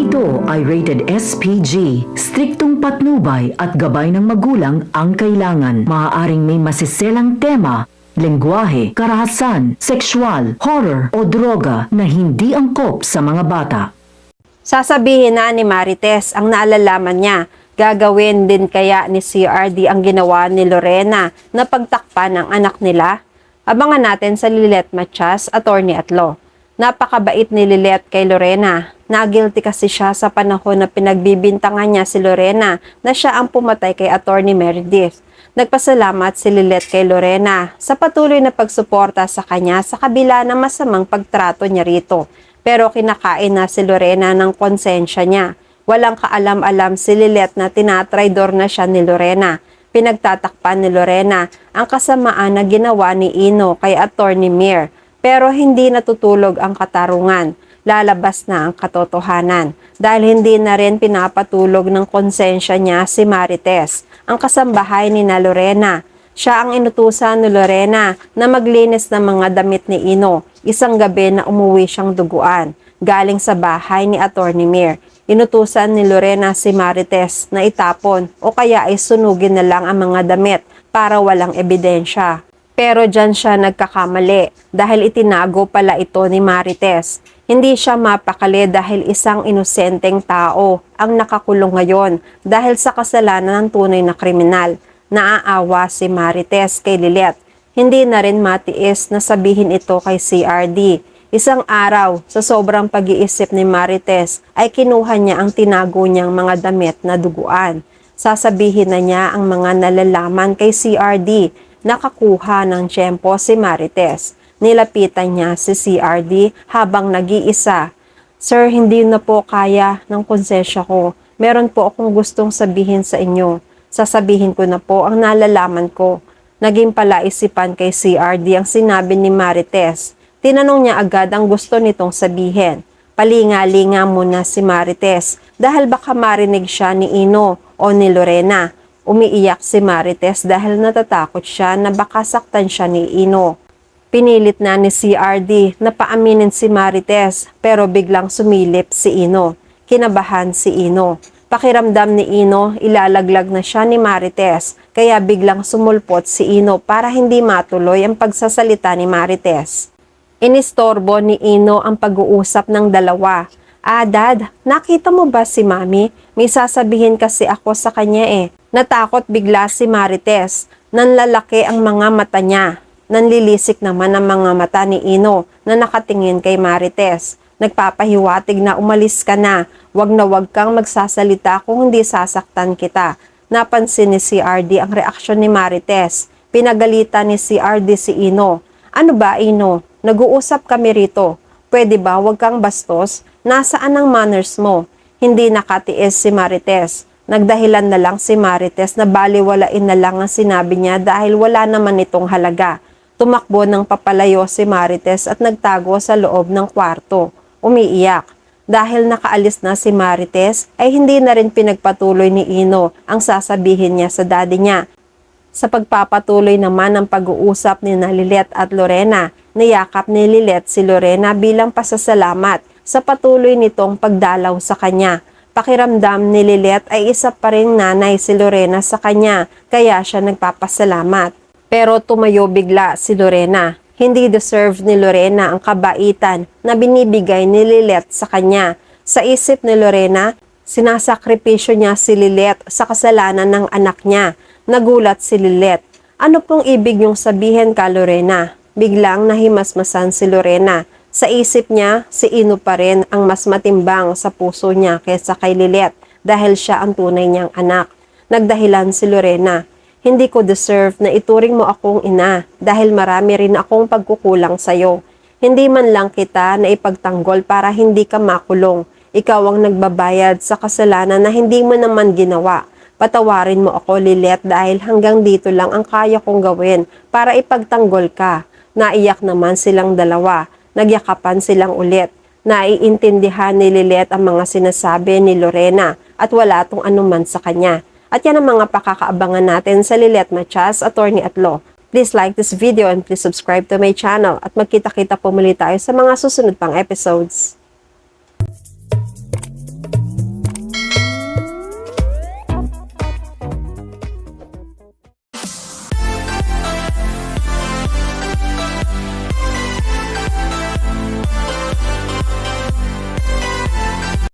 ito ay rated SPG. Striktong patnubay at gabay ng magulang ang kailangan. Maaaring may masiselang tema, lengguwahe, karahasan, sexual, horror o droga na hindi angkop sa mga bata. Sasabihin na ni Marites ang naalalaman niya. Gagawin din kaya ni CRD ang ginawa ni Lorena na pagtakpan ng anak nila? Abangan natin sa Lilet Matias, attorney at law. Napakabait ni Lilet kay Lorena. Nagilty kasi siya sa panahon na pinagbibintangan niya si Lorena na siya ang pumatay kay Attorney Meredith. Nagpasalamat si Lilet kay Lorena sa patuloy na pagsuporta sa kanya sa kabila ng masamang pagtrato niya rito. Pero kinakain na si Lorena ng konsensya niya. Walang kaalam-alam si Lilet na tinatraidor na siya ni Lorena. Pinagtatakpan ni Lorena ang kasamaan na ginawa ni Ino kay Attorney Mir. Pero hindi natutulog ang katarungan. Lalabas na ang katotohanan dahil hindi na rin pinapatulog ng konsensya niya si Marites, ang kasambahay ni na Lorena. Siya ang inutusan ni Lorena na maglinis ng mga damit ni Ino. Isang gabi na umuwi siyang duguan galing sa bahay ni Attorney Mir. Inutusan ni Lorena si Marites na itapon o kaya ay sunugin na lang ang mga damit para walang ebidensya. Pero dyan siya nagkakamali dahil itinago pala ito ni Marites. Hindi siya mapakali dahil isang inosenteng tao ang nakakulong ngayon dahil sa kasalanan ng tunay na kriminal. Naaawa si Marites kay Lilet. Hindi na rin matiis na sabihin ito kay CRD. Isang araw, sa sobrang pag-iisip ni Marites, ay kinuha niya ang tinago niyang mga damit na duguan. Sasabihin na niya ang mga nalalaman kay CRD. Nakakuha ng tiyempo si Marites. Nilapitan niya si CRD habang nag-iisa. Sir, hindi na po kaya ng konsensya ko. Meron po akong gustong sabihin sa inyo. Sasabihin ko na po ang nalalaman ko. Naging palaisipan kay CRD ang sinabi ni Marites. Tinanong niya agad ang gusto nitong sabihin. Palinga-linga muna si Marites dahil baka marinig siya ni Ino o ni Lorena. Umiiyak si Marites dahil natatakot siya na baka saktan siya ni Ino. Pinilit na ni CRD na paaminin si Marites pero biglang sumilip si Ino. Kinabahan si Ino. Pakiramdam ni Ino, ilalaglag na siya ni Marites kaya biglang sumulpot si Ino para hindi matuloy ang pagsasalita ni Marites. Inistorbo ni Ino ang pag-uusap ng dalawa. Dad, nakita mo ba si Mami? May sasabihin kasi ako sa kanya eh. Natakot bigla si Marites. Nanlalaki ang mga mata niya. Nanlilisik naman ang mga mata ni Ino na nakatingin kay Marites. Nagpapahiwatig na umalis ka na. Wag kang magsasalita kung hindi sasaktan kita. Napansin ni CRD ang reaksyon ni Marites. Pinagalitan ni CRD si Ino. Ano ba Ino? Nag-uusap kami rito. Pwede ba wag kang bastos? Nasaan ang manners mo? Hindi nakatiis si Marites. Nagdahilan na lang si Marites na baliwalain na lang ang sinabi niya dahil wala naman itong halaga. Tumakbo ng papalayo si Marites at nagtago sa loob ng kwarto. Umiiyak. Dahil nakaalis na si Marites ay hindi na rin pinagpatuloy ni Ino ang sasabihin niya sa daddy niya. Sa pagpapatuloy naman ng pag-uusap ni Lilet at Lorena, niyakap ni Lilet si Lorena bilang pasasalamat sa patuloy nitong pagdalaw sa kanya. Pakiramdam ni Lilet ay isa pa ring nanay si Lorena sa kanya, kaya siya nagpapasalamat. Pero tumayo bigla si Lorena. Hindi deserve ni Lorena ang kabaitan na binibigay ni Lilet sa kanya. Sa isip ni Lorena, sinasakripisyo niya si Lilet sa kasalanan ng anak niya. Nagulat si Lilet. Ano pong ibig niyong sabihin ka, Lorena? Biglang nahimasmasan si Lorena. Sa isip niya, si Ino pa rin ang mas matimbang sa puso niya kaysa kay Lilet dahil siya ang tunay niyang anak. Nagdahilan si Lorena. Hindi ko deserve na ituring mo akong ina dahil marami rin akong pagkukulang sa'yo. Hindi man lang kita na ipagtanggol para hindi ka makulong. Ikaw ang nagbabayad sa kasalanan na hindi mo naman ginawa. Patawarin mo ako, Lilet, dahil hanggang dito lang ang kaya kong gawin para ipagtanggol ka. Naiyak naman silang dalawa. Nagyakapan silang ulit. Naiintindihan ni Lilet ang mga sinasabi ni Lorena at wala tong anuman sa kanya. At yan ang mga pakakaabangan natin sa Lilet Matias, attorney at law. Please like this video and please subscribe to my channel at magkita-kita po muli tayo sa mga susunod pang episodes.